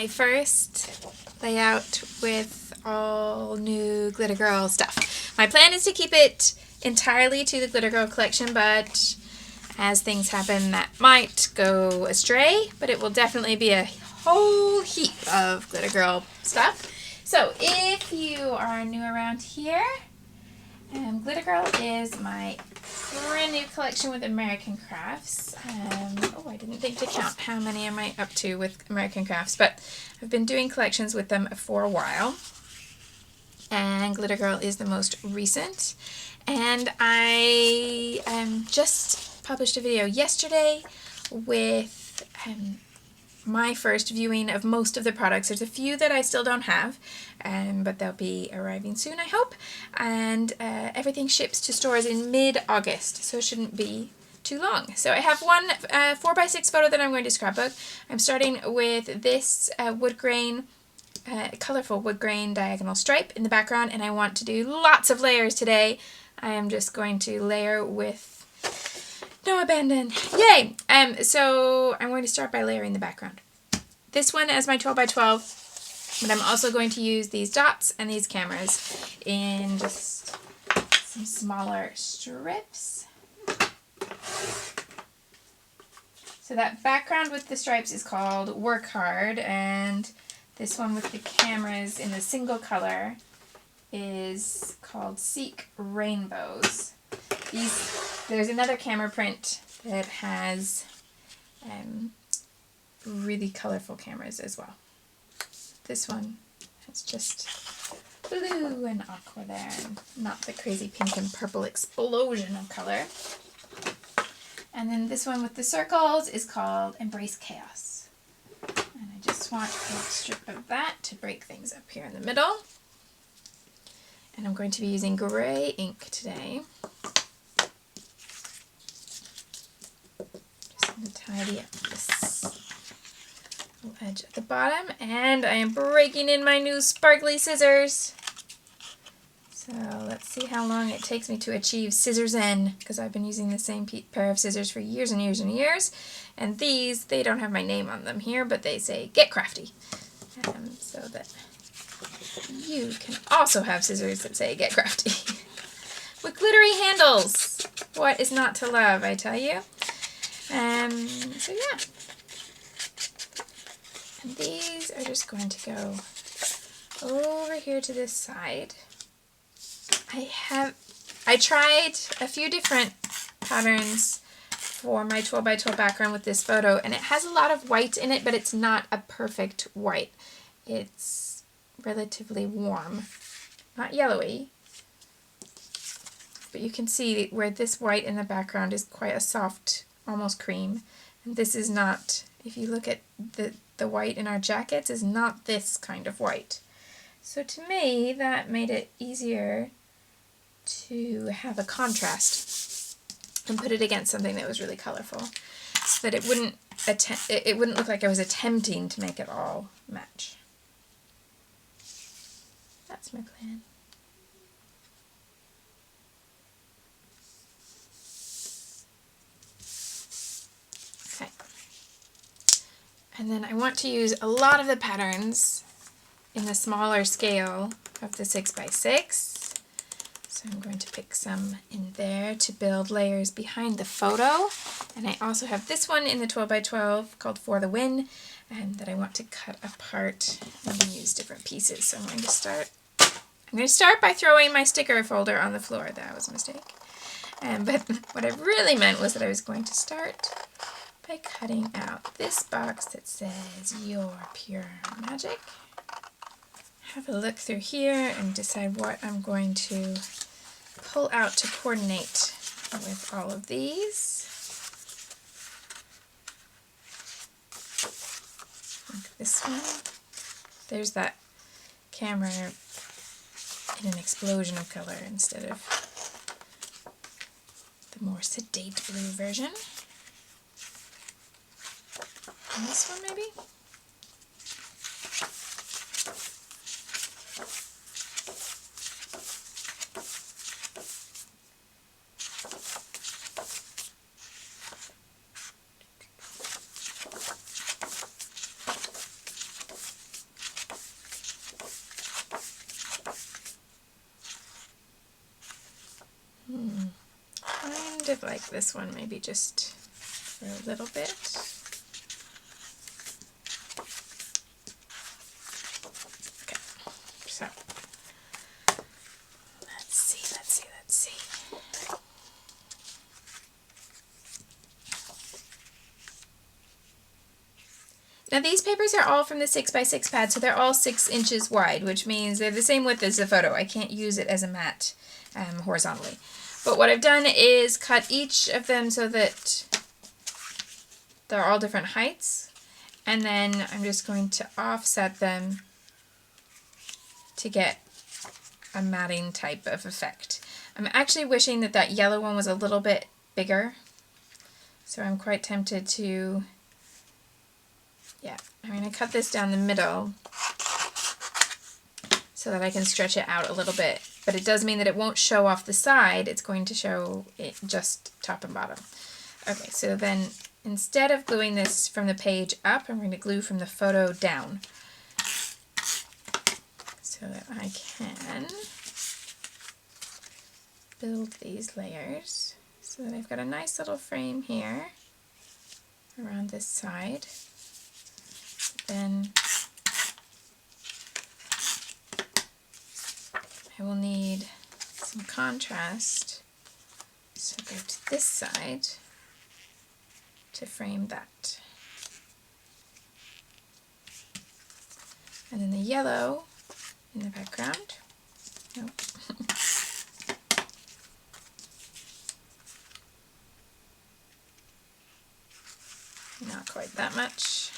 my first layout with all new Glitter Girl stuff. My plan is to keep it entirely to the Glitter Girl collection, but as things happen that might go astray, but it will definitely be a whole heap of Glitter Girl stuff. So if you are new around here, Glitter Girl is my brand new collection with American Crafts. I didn't think to count how many am I up to with American Crafts, but I've been doing collections with them for a while. And Glitter Girl is the most recent. And I just published a video yesterday with my first viewing of most of the products. There's a few that I still don't have, but they'll be arriving soon, I hope. And everything ships to stores in mid-August, so it shouldn't be too long. So I have one 4x6 photo that I'm going to scrapbook. I'm starting with this wood grain, colorful wood grain diagonal stripe in the background, and I want to do lots of layers today. I am just going to layer with no abandon. Yay! So I'm going to start by layering the background. This one as my 12x12, but I'm also going to use these dots and these cameras in just some smaller strips. So that background with the stripes is called Work Hard, and this one with the cameras in the single color is called Seek Rainbows. There's another camera print that has really colorful cameras as well. This one has just blue and aqua there, and not the crazy pink and purple explosion of color. And then this one with the circles is called Embrace Chaos. And I just want a strip of that to break things up here in the middle. And I'm going to be using gray ink today. Just going to tidy up this little edge at the bottom. And I am breaking in my new sparkly scissors. So let's see how long it takes me to achieve scissors N, because I've been using the same pair of scissors for years and years and years. And these, they don't have my name on them here, but they say Get Crafty. So that you can also have scissors that say Get Crafty. With glittery handles. What is not to love, I tell you. So yeah. And these are just going to go over here to this side. I tried a few different patterns for my 12x12 background with this photo, and it has a lot of white in it, but it's not a perfect white. It's relatively warm, not yellowy, but you can see where this white in the background is quite a soft, almost cream, and this is not, if you look at the white in our jackets, is not this kind of white. So to me, that made it easier to have a contrast and put it against something that was really colorful, so that it wouldn't look like I was attempting to make it all match. That's my plan. Okay. And then I want to use a lot of the patterns in the smaller scale of the 6x6. So I'm going to pick some in there to build layers behind the photo. And I also have this one in the 12x12 called For the Win, and that I want to cut apart and use different pieces. So I'm going to start by throwing my sticker folder on the floor. That was a mistake. But what I really meant was that I was going to start by cutting out this box that says Your Pure Magic. Have a look through here and decide what I'm going to pull out to coordinate with all of these. Like this one. There's that camera in an explosion of color instead of the more sedate blue version. And this one maybe? of like this one, maybe just for a little bit. Okay, so let's see. Now these papers are all from the 6x6 pad, so they're all 6 inches wide, which means they're the same width as the photo. I can't use it as a mat horizontally. But what I've done is cut each of them so that they're all different heights, and then I'm just going to offset them to get a matting type of effect. I'm actually wishing that that yellow one was a little bit bigger, so I'm quite tempted to, yeah, I'm going to cut this down the middle so that I can stretch it out a little bit, but it does mean that it won't show off the side, it's going to show it just top and bottom. Okay, so then instead of gluing this from the page up, I'm going to glue from the photo down so that I can build these layers so that I've got a nice little frame here around this side. Then I will need some contrast, so go to this side to frame that. And then the yellow in the background. Nope. Not quite that much.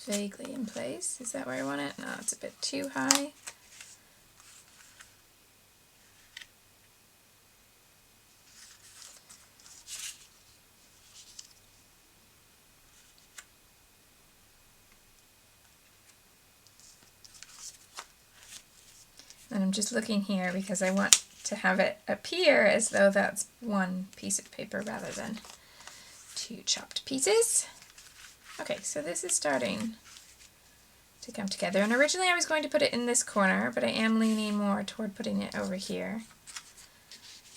Vaguely in place. Is that where I want it? No, it's a bit too high. And I'm just looking here because I want to have it appear as though that's one piece of paper rather than 2 chopped pieces. Okay, so this is starting to come together, and originally I was going to put it in this corner, but I am leaning more toward putting it over here.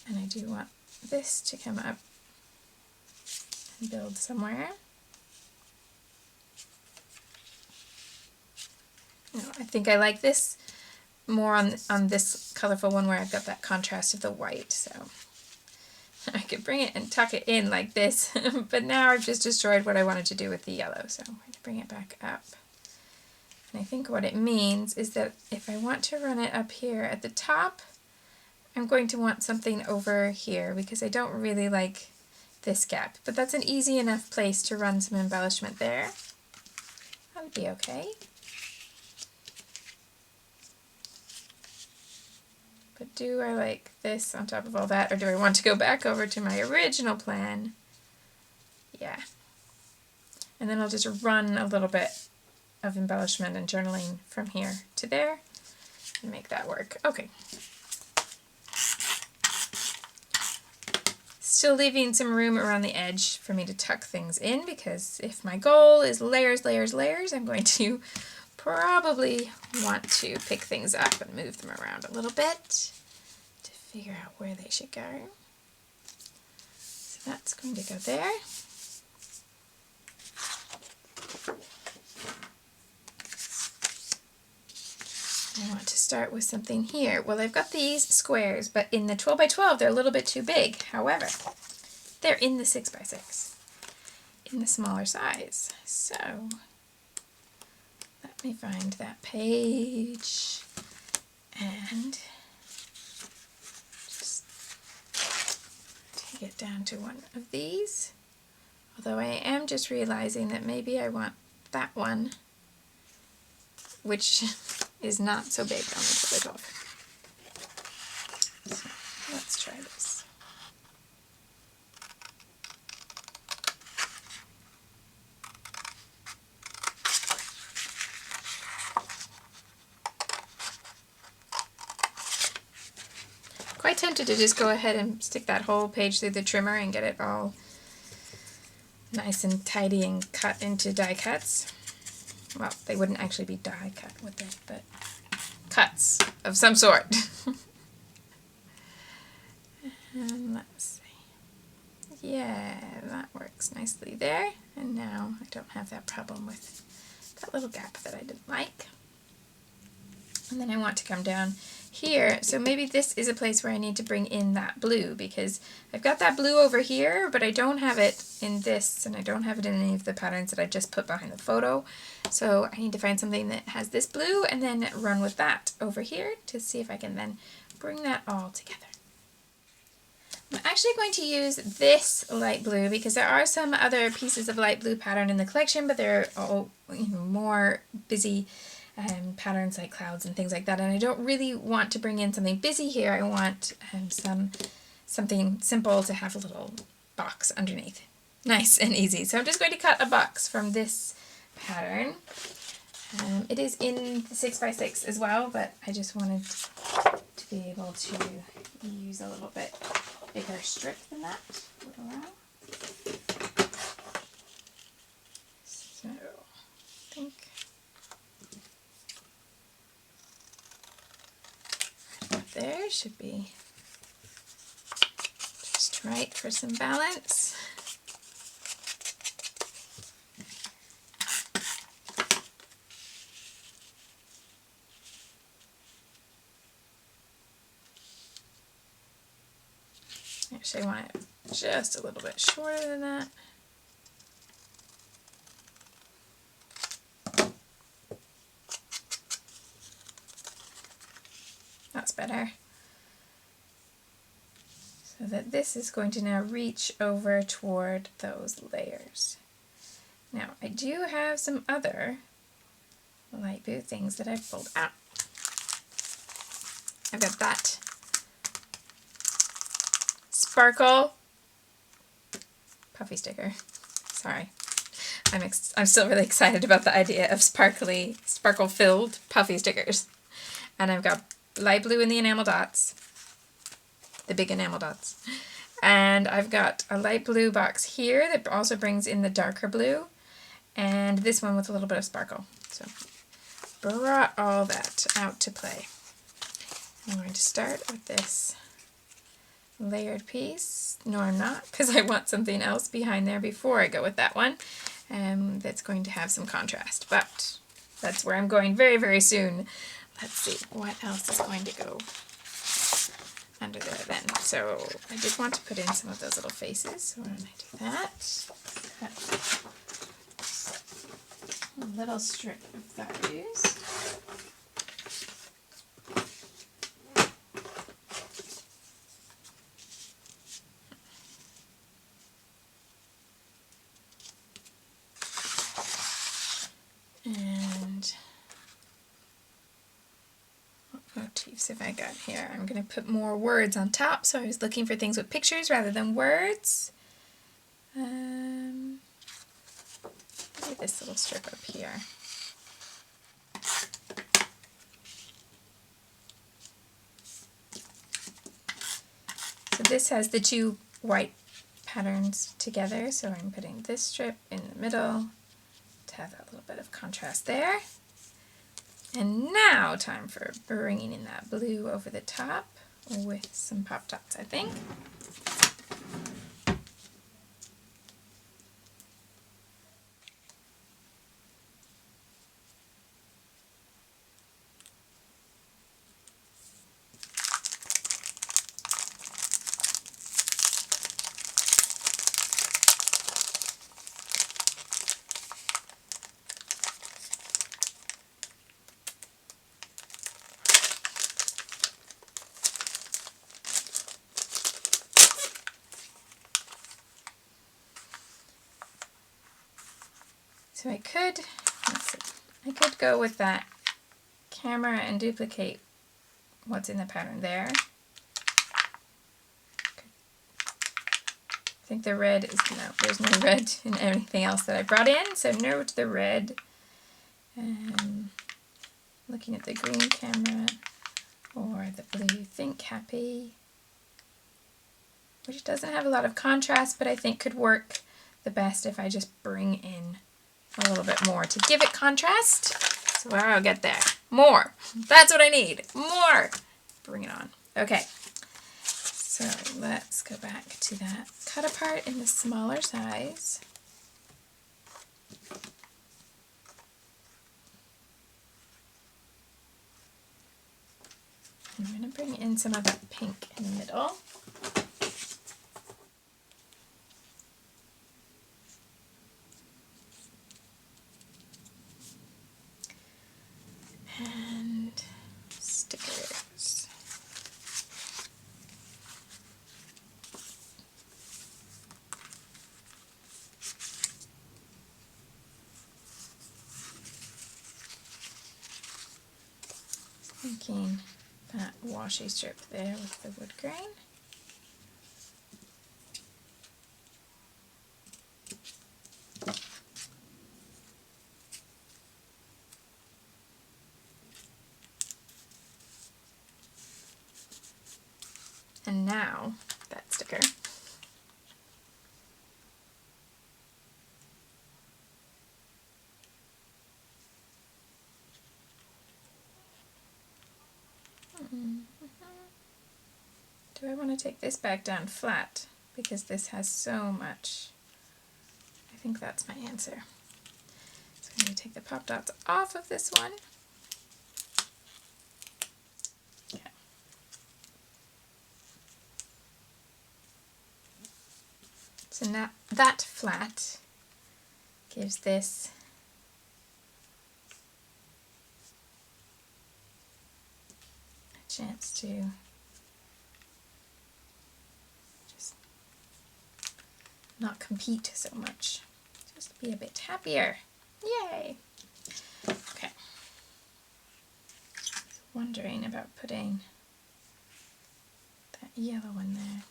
And I do want this to come up and build somewhere. No, I think I like this more on this colorful one where I've got that contrast of the white, so I could bring it and tuck it in like this, but now I've just destroyed what I wanted to do with the yellow, so I'm going to bring it back up. And I think what it means is that if I want to run it up here at the top, I'm going to want something over here because I don't really like this gap, but that's an easy enough place to run some embellishment there. That would be okay. But do I like this on top of all that, or do I want to go back over to my original plan? Yeah. And then I'll just run a little bit of embellishment and journaling from here to there and make that work. Okay. Still leaving some room around the edge for me to tuck things in, because if my goal is layers, layers, layers, I'm going to probably want to pick things up and move them around a little bit to figure out where they should go. So that's going to go there. I want to start with something here. Well, I've got these squares, but in the 12 by 12 they're a little bit too big. However, they're in the 6 by 6, in the smaller size. So let me find that page and just take it down to one of these. Although I am just realizing that maybe I want that one, which is not so big on the 12 by 12. So let's try this. quite tempted to just go ahead and stick that whole page through the trimmer and get it all nice and tidy and cut into die cuts. Well, they wouldn't actually be die cut, would they? But cuts of some sort. And let's see. Yeah, that works nicely there. And now I don't have that problem with that little gap that I didn't like. And then I want to come down here. So maybe this is a place where I need to bring in that blue, because I've got that blue over here, but I don't have it in this, and I don't have it in any of the patterns that I just put behind the photo. So I need to find something that has this blue and then run with that over here to see if I can then bring that all together. I'm actually going to use this light blue because there are some other pieces of light blue pattern in the collection, but they're all, you know, more busy patterns like clouds and things like that, and I don't really want to bring in something busy here. I want something simple to have a little box underneath. Nice and easy. So I'm just going to cut a box from this pattern. It is in the 6x6 as well, but I just wanted to be able to use a little bit bigger strip than that would allow. So I think right there should be just right for some balance. Actually, I want it just a little bit shorter than that. That's better. So that this is going to now reach over toward those layers. Now, I do have some other light blue things that I've pulled out. I've got that sparkle puffy sticker. Sorry. I'm still really excited about the idea of sparkle-filled puffy stickers. And I've got light blue in the enamel dots, the big enamel dots. And I've got a light blue box here that also brings in the darker blue, and this one with a little bit of sparkle. So brought all that out to play. I'm going to start with this layered piece. No, I'm not, because I want something else behind there before I go with that one. That's going to have some contrast, but that's where I'm going very, very soon. Let's see what else is going to go under there then. So I did want to put in some of those little faces, so why don't I do that? Cut a little strip of values. And what motifs have I got here? I'm going to put more words on top, so I was looking for things with pictures rather than words. Maybe this little strip up here. So this has the two white patterns together, so I'm putting this strip in the middle to have that little bit of contrast there. And now time for bringing in that blue over the top with some pop dots, I think. So I could, let's see, I could go with that camera and duplicate what's in the pattern there. I think the red is, no, there's no red in anything else that I brought in, so no to the red. Looking at the green camera or the blue, think happy. which doesn't have a lot of contrast, but I think could work the best if I just bring in a little bit more to give it contrast. So I'll get there. More. That's what I need. More. Bring it on. Okay. So let's go back to that cut apart in the smaller size. I'm going to bring in some of that pink in the middle. And stickers. Thinking that washi strip there with the wood grain. And now that sticker. Do I want to take this back down flat? Because this has so much. I think that's my answer. So I'm going to take the pop dots off of this one. Okay. So now that flat gives this a chance to just not compete so much, just be a bit happier. Yay! Okay. Wondering about putting that yellow one there.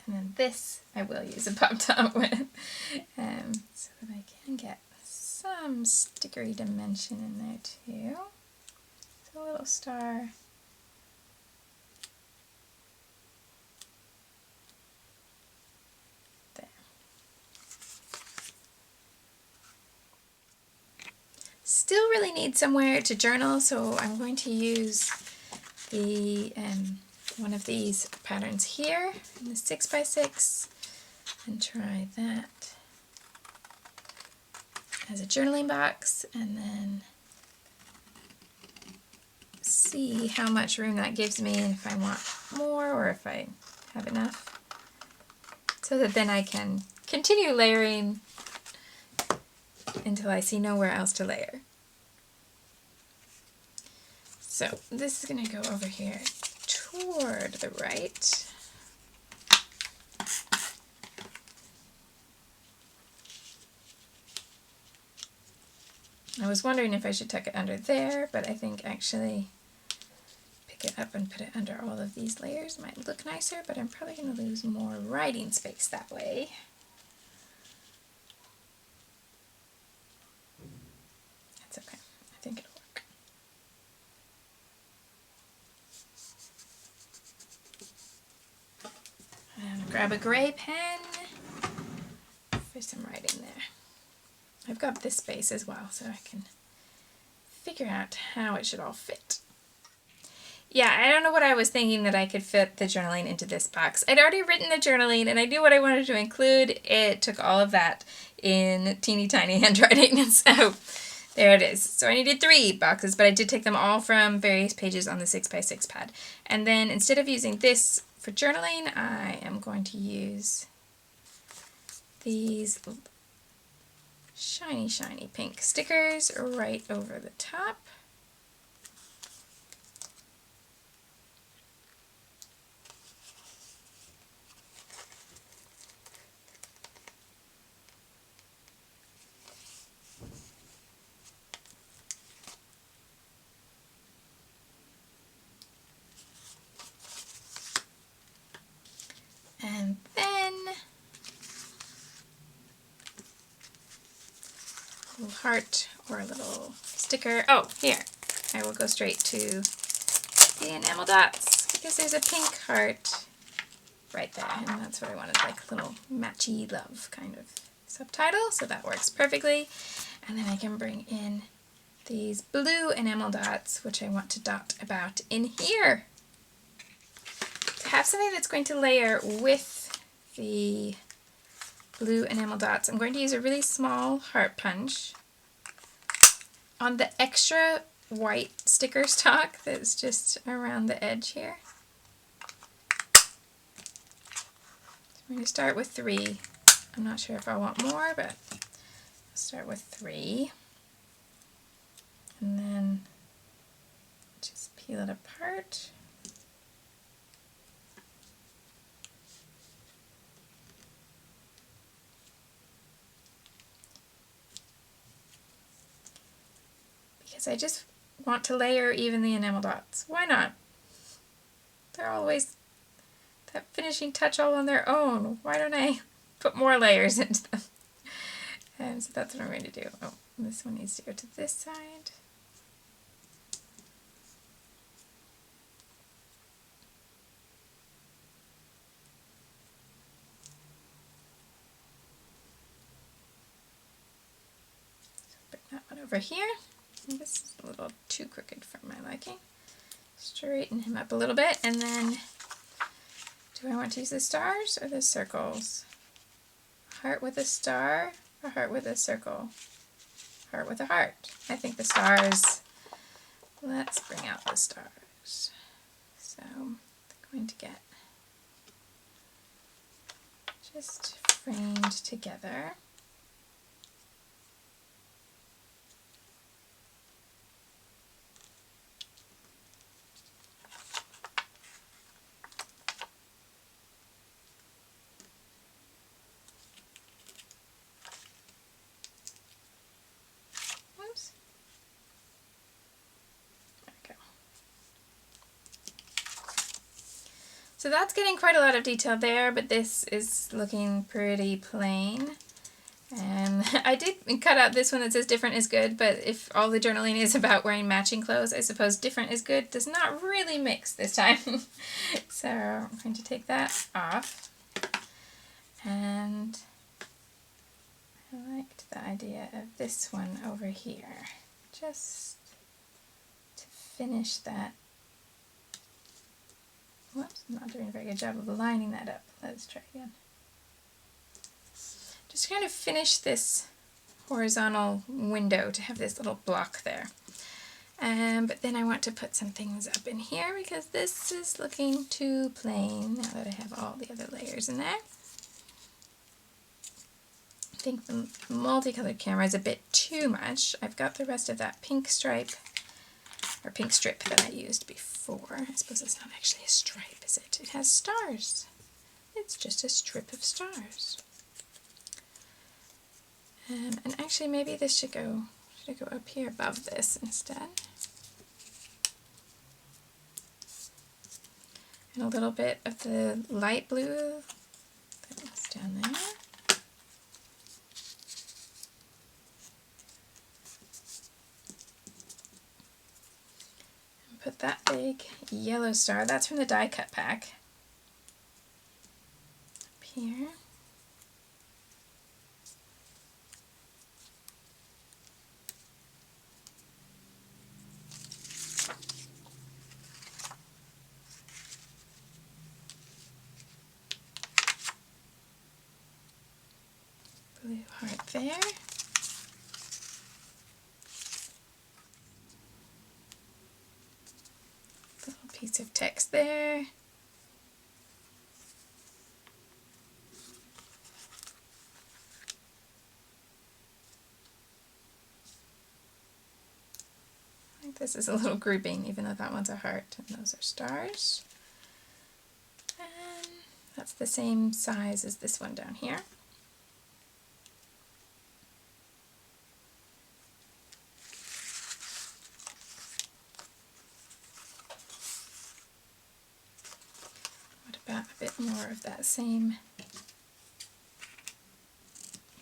And then this I will use a pop dot with, so that I can get some stickery dimension in there too. So a little star. There. Still really need somewhere to journal, so I'm going to use the one of these patterns here in the 6x6 and try that as a journaling box, and then see how much room that gives me, and if I want more or if I have enough, so that then I can continue layering until I see nowhere else to layer. So this is going to go over here toward the right. I was wondering if I should tuck it under there, but I think actually pick it up and put it under all of these layers might look nicer, but I'm probably going to lose more writing space that way. That's okay. I think it'll work. And grab a gray pen for some writing there. I've got this space as well, so I can figure out how it should all fit. Yeah, I don't know what I was thinking that I could fit the journaling into this box. I'd already written the journaling and I knew what I wanted to include. It took all of that in teeny tiny handwriting, and so there it is. So I needed 3 boxes, but I did take them all from various pages on the 6x6 pad. And then instead of using this for journaling, I am going to use these shiny pink stickers right over the top. little heart or a little sticker. Oh, here. I will go straight to the enamel dots because there's a pink heart right there, and that's what I wanted, like a little matchy love kind of subtitle, so that works perfectly. And then I can bring in these blue enamel dots, which I want to dot about in here. To have something that's going to layer with the blue enamel dots, I'm going to use a really small heart punch on the extra white sticker stock that's just around the edge here. So I'm going to start with 3. I'm not sure if I want more, but I'll start with 3. And then just peel it apart. Because I just want to layer even the enamel dots. Why not? They're always that finishing touch all on their own. Why don't I put more layers into them? And so that's what I'm going to do. Oh, this one needs to go to this side. Bring that one over here. This is a little too crooked for my liking. Straighten him up a little bit, and then do I want to use the stars or the circles? Heart with a star, or heart with a circle? Heart with a heart. I think the stars. Let's bring out the stars. So I'm going to get just framed together. Oops. There we go. So that's getting quite a lot of detail there, but this is looking pretty plain. And I did cut out this one that says different is good, but if all the journaling is about wearing matching clothes, I suppose different is good does not really mix this time. So I'm going to take that off. And I liked the idea of this one over here, just to finish that. Whoops, I'm not doing a very good job of lining that up. Let's try again. Just kind of finish this horizontal window to have this little block there. But then I want to put some things up in here because this is looking too plain now that I have all the other layers in there. I think the multicolored camera is a bit too much. I've got the rest of that pink stripe, or pink strip that I used before. I suppose it's not actually a stripe, is it? It has stars. It's just a strip of stars. And actually maybe this should go up here above this instead. And a little bit of the light blue that was down there. And put that big yellow star, that's from the die cut pack, up here. Blue heart there. Little piece of text there. I think this is a little grouping, even though that one's a heart and those are stars. And that's the same size as this one down here. A bit more of that same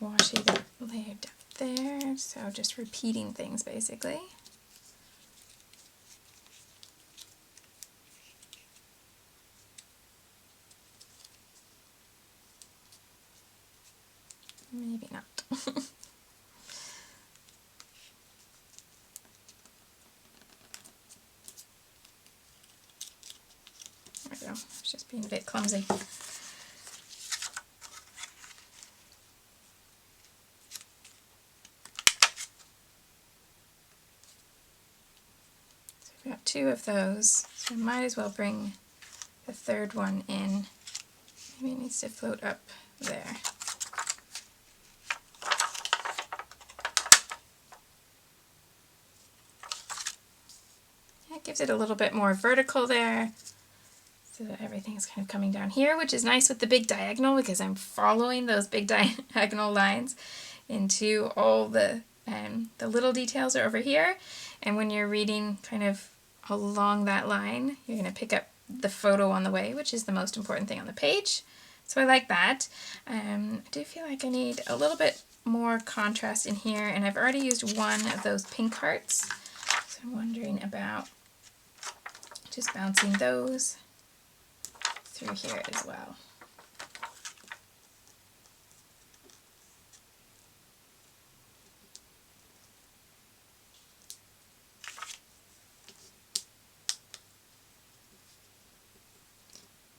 washi that layered down there. So just repeating things basically. Maybe not. There we go. I was just being a bit clumsy. So we've got 2 of those, so I might as well bring the third one in. Maybe it needs to float up there. That gives it a little bit more vertical there, so that everything's kind of coming down here, which is nice with the big diagonal because I'm following those big diagonal lines into all the little details are over here. And when you're reading kind of along that line, you're going to pick up the photo on the way, which is the most important thing on the page. So I like that. I do feel like I need a little bit more contrast in here, and I've already used one of those pink hearts. So I'm wondering about just bouncing those through here as well.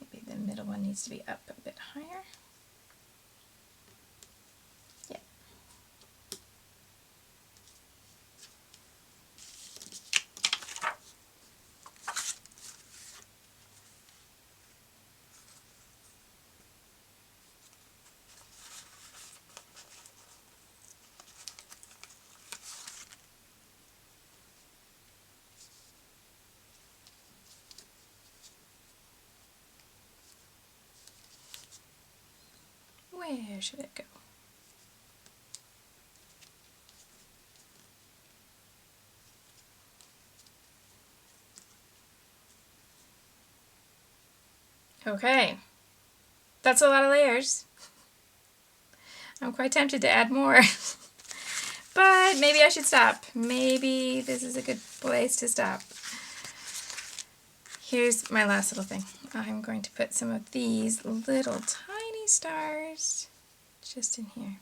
Maybe the middle one needs to be up a bit higher. Yeah. Where should it go? Okay, that's a lot of layers. I'm quite tempted to add more, but maybe I should stop. Maybe this is a good place to stop. Here's my last little thing. I'm going to put some of these little tiny stars just in here.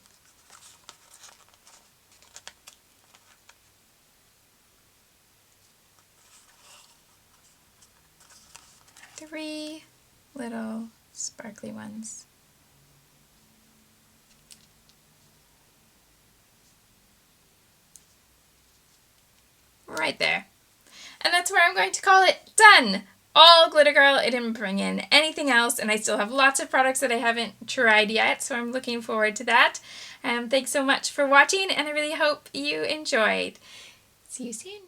Three little sparkly ones. Right there. And that's where I'm going to call it done. All Glitter Girl. I didn't bring in anything else, and I still have lots of products that I haven't tried yet, so I'm looking forward to that. Thanks so much for watching, and I really hope you enjoyed. See you soon.